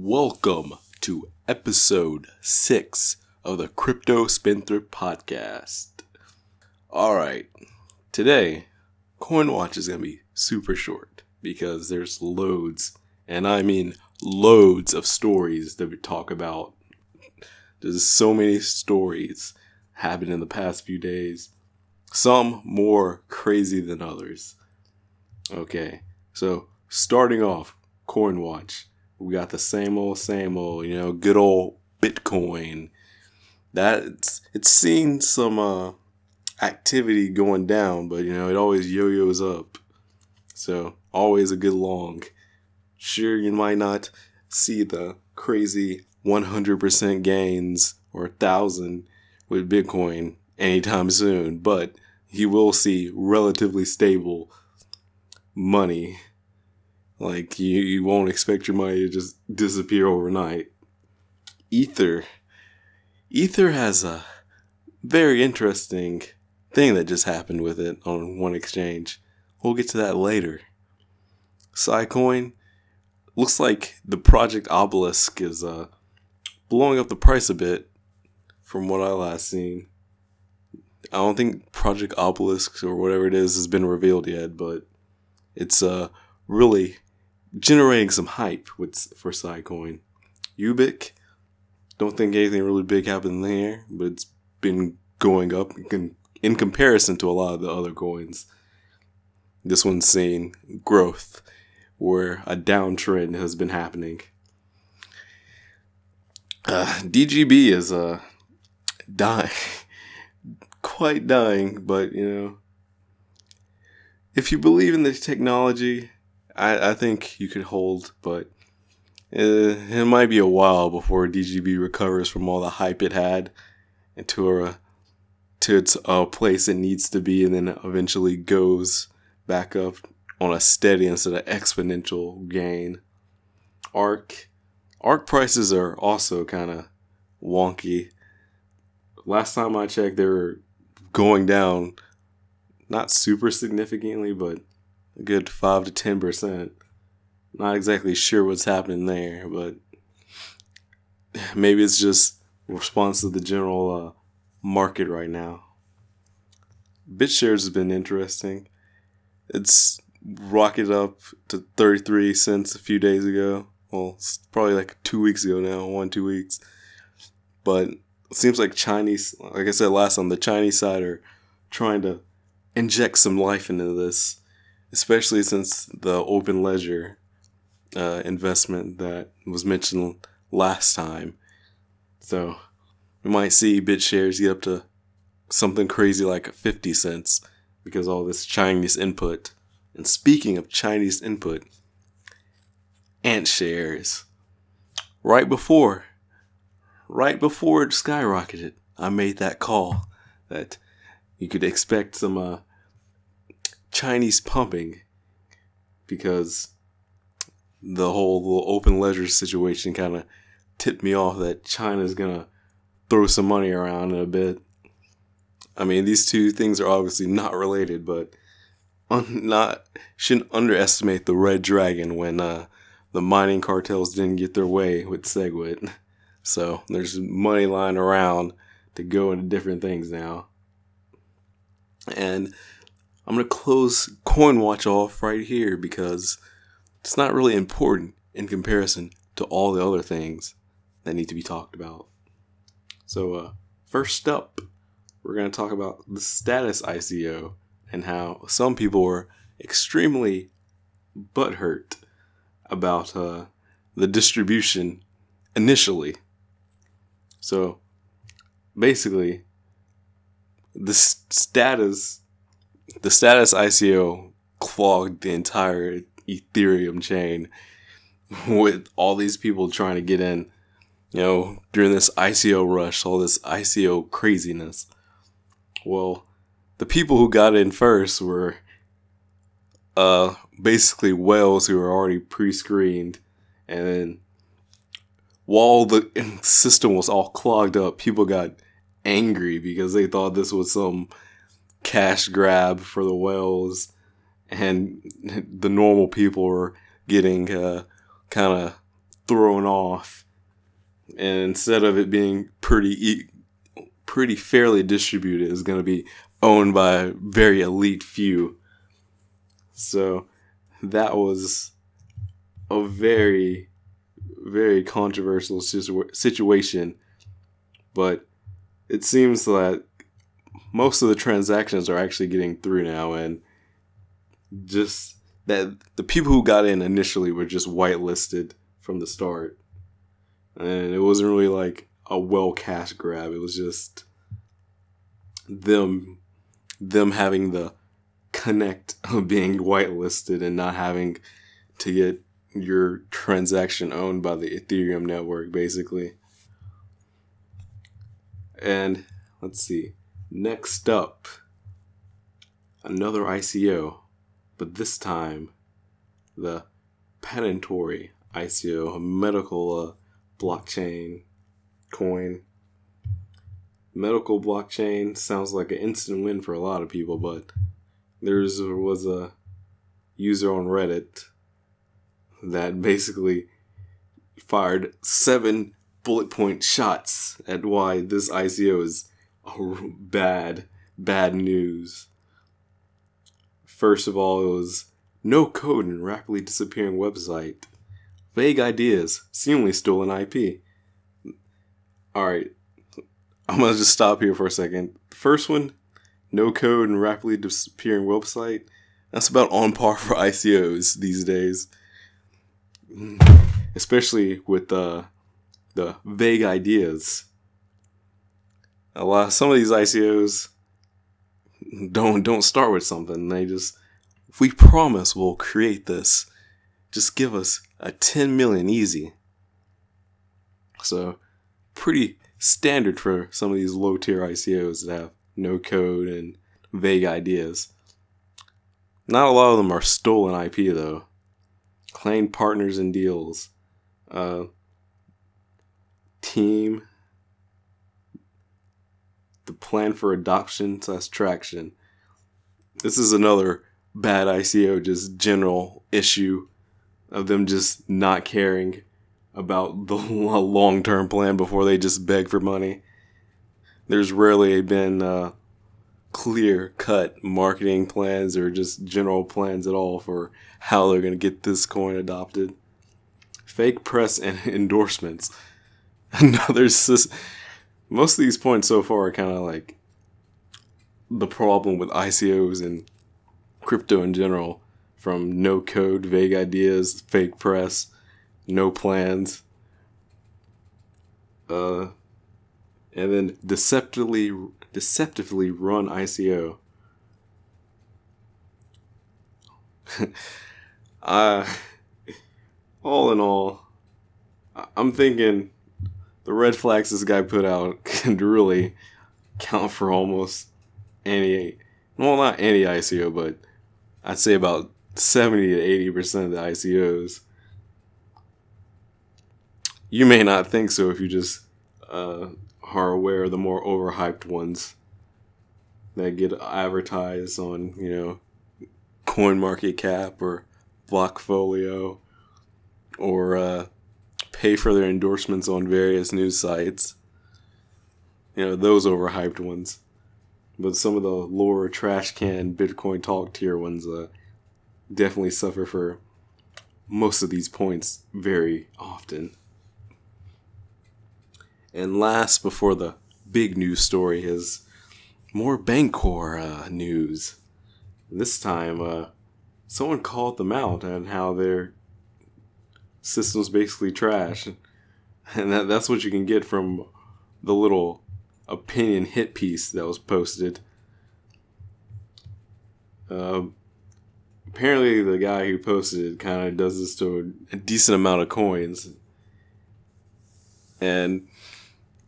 Welcome to episode 6 of the Crypto Spendthrift Podcast. Alright, today, CoinWatch is going to be super short because there's loads, and I mean loads of stories that we talk about. There's so many stories happened in the past few days, some more crazy than others. Okay, so starting off, CoinWatch. We got the same old, good old Bitcoin. It's seen some activity going down, but it always yo-yos up. So always a good long. Sure, you might not see the crazy 100% gains or 1,000 with Bitcoin anytime soon, but you will see relatively stable money. Like, you won't expect your money to just disappear overnight. Ether has a very interesting thing that just happened with it on one exchange. We'll get to that later. Scicoin, looks like the Project Obelisk is blowing up the price a bit from what I last seen. I don't think Project Obelisk or whatever it is has been revealed yet, but it's really generating some hype for Scicoin. Ubic, don't think anything really big happened there, but it's been going up in comparison to a lot of the other coins. This one's seeing growth where a downtrend has been happening. DGB is dying, quite dying, but if you believe in the technology, I think you could hold, but it might be a while before DGB recovers from all the hype it had to its place it needs to be, and then eventually goes back up on a steady instead of exponential gain. ARK prices are also kind of wonky. Last time I checked, they were going down, not super significantly, but a good 5 to 10%. Not exactly sure what's happening there, but maybe it's just a response to the general market right now. BitShares has been interesting. It's rocketed up to 33 cents a few days ago. Well, it's probably like 2 weeks ago now, 1-2 weeks. But it seems like Chinese, like I said last time, the Chinese side are trying to inject some life into this, especially since the open ledger investment that was mentioned last time. So we might see BitShares get up to something crazy like 50 cents because all this Chinese input. And speaking of Chinese input, Ant shares. Right before it skyrocketed, I made that call that you could expect some Chinese pumping because the whole open ledger situation kind of tipped me off that China's gonna throw some money around in a bit. I mean, these two things are obviously not related, but shouldn't underestimate the red dragon when the mining cartels didn't get their way with SegWit. So there's money lying around to go into different things now. And I'm going to close CoinWatch off right here because it's not really important in comparison to all the other things that need to be talked about. So first up, we're going to talk about the status ICO and how some people were extremely butthurt about the distribution initially. So basically, the status ICO clogged the entire Ethereum chain with all these people trying to get in, during this ICO rush, all this ICO craziness. Well, the people who got in first were basically whales who were already pre-screened, and then while the system was all clogged up, people got angry because they thought this was some cash grab for the whales, and the normal people were getting kind of thrown off, and instead of it being pretty fairly distributed, it's going to be owned by a very elite few. So that was a very, very controversial situation, but it seems that most of the transactions are actually getting through now, and just that the people who got in initially were just whitelisted from the start, and it wasn't really like a well cash grab. It was just them having the connect of being whitelisted and not having to get your transaction owned by the Ethereum network, basically. And let's see, next up, another ICO, but this time the Patentory ICO, a medical blockchain coin. Medical blockchain sounds like an instant win for a lot of people, but there was a user on Reddit that basically fired 7 bullet point shots at why this ICO is bad news. First of all, it was no code and rapidly disappearing website. Vague ideas, seemingly stolen IP. Alright, I'm going to just stop here for a second. The first one, no code and rapidly disappearing website, that's about on par for ICOs these days. Especially with the vague ideas. Some of these ICOs don't start with something. They just, we promise we'll create this. Just give us a 10 million easy. So pretty standard for some of these low tier ICOs that have no code and vague ideas. Not a lot of them are stolen IP though. Claimed partners and deals. Team. The plan for adoption / traction. This is another bad ICO, just general issue of them just not caring about the long-term plan before they just beg for money. There's rarely been clear-cut marketing plans or just general plans at all for how they're going to get this coin adopted. Fake press and endorsements. Most of these points so far are kind of like the problem with ICOs and crypto in general, from no code, vague ideas, fake press, no plans, and then deceptively run ICO. All in all, I'm thinking the red flags this guy put out can really count for almost any, well, not any ICO, but I'd say about 70 to 80% of the ICOs. You may not think so if you just are aware of the more overhyped ones that get advertised on, CoinMarketCap or Blockfolio, or pay for their endorsements on various news sites. Those overhyped ones. But some of the lower trash can Bitcoin talk tier ones definitely suffer for most of these points very often. And last, before the big news story, is more Bancor news. This time, someone called them out on how their system's basically trash. And that's what you can get from the little opinion hit piece that was posted. Apparently the guy who posted it kind of does this to a decent amount of coins. And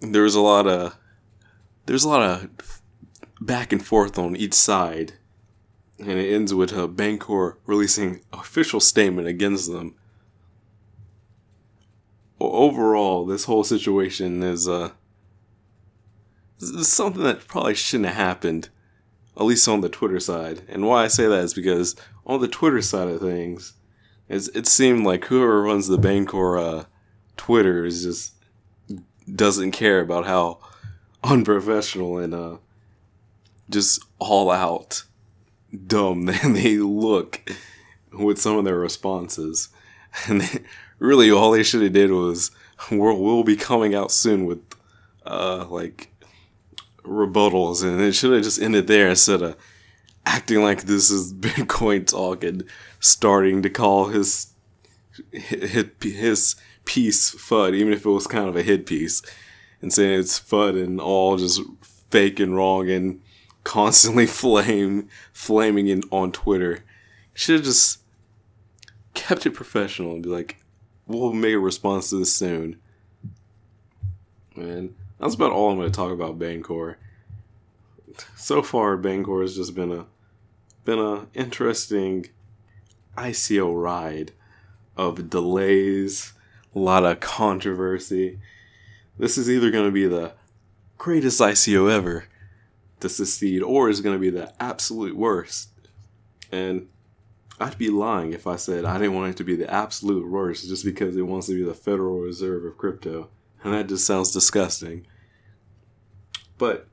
there's a lot of back and forth on each side. And it ends with Bancor releasing an official statement against them. Overall, this whole situation is something that probably shouldn't have happened, at least on the Twitter side. And why I say that is because on the Twitter side of things, it seemed like whoever runs the Bancor Twitter is just doesn't care about how unprofessional and just all out dumb they look with some of their responses. And really all they should have did was, we'll be coming out soon with like rebuttals, and it should have just ended there instead of acting like this is Bitcoin talk and starting to call his piece FUD, even if it was kind of a hit piece, and saying it's FUD and all just fake and wrong and constantly flaming in on Twitter. Should have just kept it professional and be like, we'll make a response to this soon. And that's about all I'm going to talk about Bancor. So far, Bancor has just been a interesting ICO ride of delays, a lot of controversy. This is either going to be the greatest ICO ever to succeed, or is going to be the absolute worst. And I'd be lying if I said I didn't want it to be the absolute worst just because it wants to be the Federal Reserve of crypto. And that just sounds disgusting. But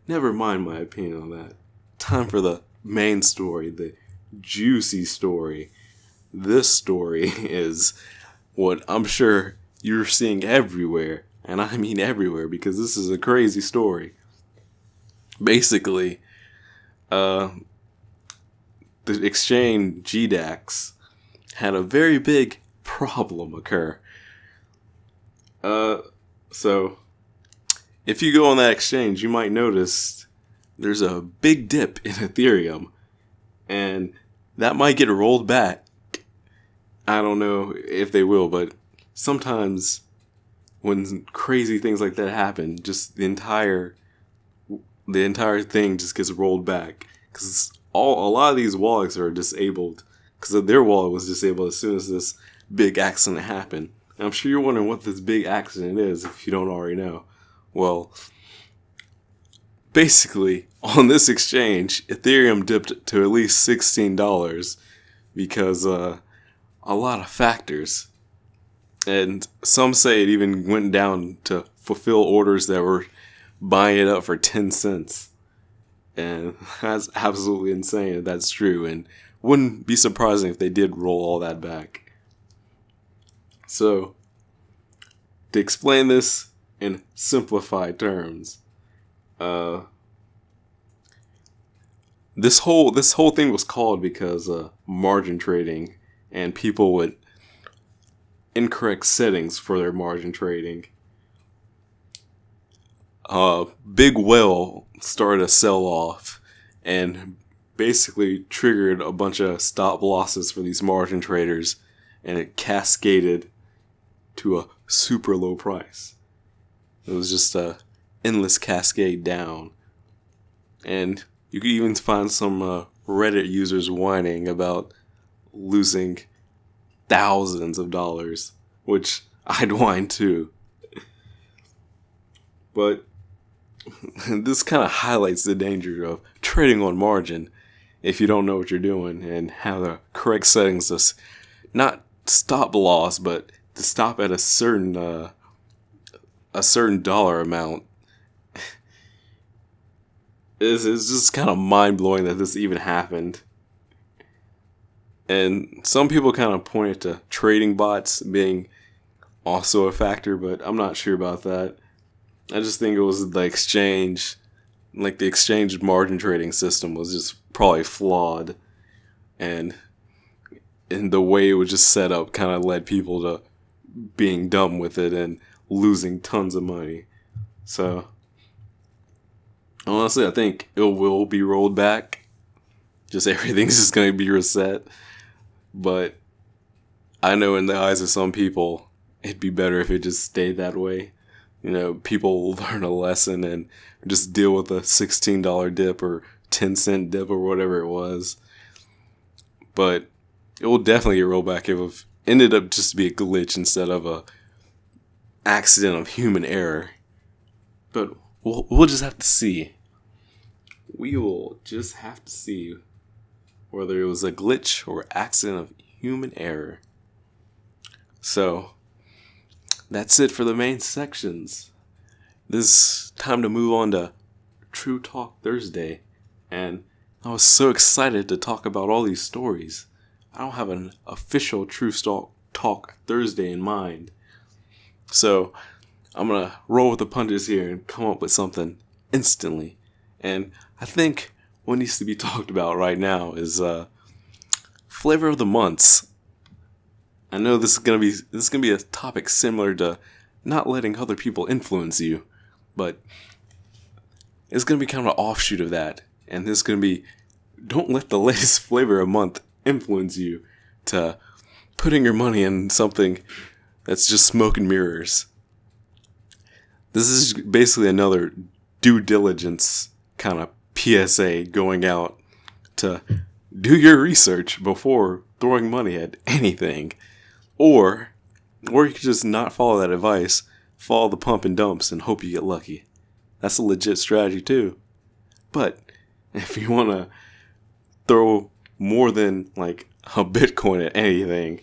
never mind my opinion on that. Time for the main story, the juicy story. This story is what I'm sure you're seeing everywhere. And I mean everywhere, because this is a crazy story. Basically, the exchange GDAX had a very big problem occur. So if you go on that exchange, you might notice there's a big dip in Ethereum, and that might get rolled back. I don't know if they will, but sometimes when crazy things like that happen, just the entire thing just gets rolled back, because a lot of these wallets are disabled because their wallet was disabled as soon as this big accident happened. And I'm sure you're wondering what this big accident is if you don't already know. Well, basically, on this exchange, Ethereum dipped to at least $16 because a lot of factors. And some say it even went down to fulfill orders that were buying it up for 10 cents. And that's absolutely insane if that's true. And wouldn't be surprising if they did roll all that back. So, to explain this in simplified terms, this whole thing was called because margin trading, and people with incorrect settings for their margin trading. Big whale started a sell-off and basically triggered a bunch of stop losses for these margin traders, and it cascaded to a super low price. It was just a endless cascade down. And you could even find some Reddit users whining about losing thousands of dollars, which I'd whine too. But this kind of highlights the danger of trading on margin if you don't know what you're doing and have the correct settings to not stop loss, but to stop at a certain dollar amount. It's just kind of mind-blowing that this even happened. And some people kind of pointed to trading bots being also a factor, but I'm not sure about that. I just think it was the exchange, like the exchange margin trading system was just probably flawed. And the way it was just set up kind of led people to being dumb with it and losing tons of money. So, honestly, I think it will be rolled back. Just everything's just going to be reset. But I know in the eyes of some people, it'd be better if it just stayed that way. You know, people will learn a lesson and just deal with a $16 dip or 10 cent dip or whatever it was. But it will definitely get rolled back if it ended up just to be a glitch instead of a accident of human error. But we'll just have to see. We will just have to see whether it was a glitch or accident of human error. So, that's it for the main sections. This is time to move on to True Talk Thursday. And I was so excited to talk about all these stories. I don't have an official True Talk Thursday in mind. So I'm going to roll with the punches here and come up with something instantly. And I think what needs to be talked about right now is flavor of the months. I know this is gonna be a topic similar to not letting other people influence you, but it's gonna be kind of an offshoot of that. And this is gonna be, don't let the latest flavor of month influence you to putting your money in something that's just smoke and mirrors. This is basically another due diligence kind of PSA going out to do your research before throwing money at anything. Or you could just not follow that advice, follow the pump and dumps and hope you get lucky. That's a legit strategy too. But if you want to throw more than like a Bitcoin at anything,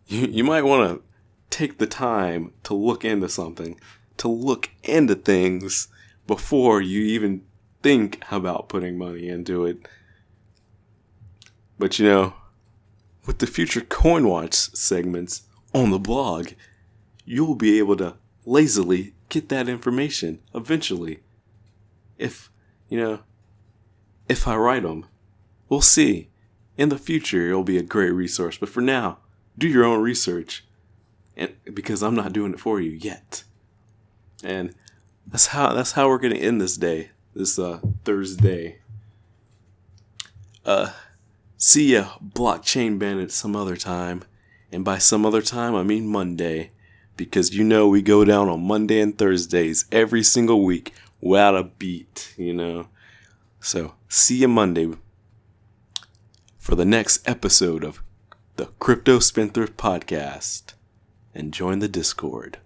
you might want to take the time to look into something, to look into things before you even think about putting money into it. But with the future CoinWatch segments on the blog, you'll be able to lazily get that information eventually. If I write them, we'll see. In the future, it'll be a great resource. But for now, do your own research, and because I'm not doing it for you yet. And that's how we're gonna end this day, this Thursday. See ya, blockchain bandit, some other time. And by some other time, I mean Monday. Because we go down on Monday and Thursdays every single week without a beat, So, see ya Monday for the next episode of the Crypto Spendthrift Podcast. And join the Discord.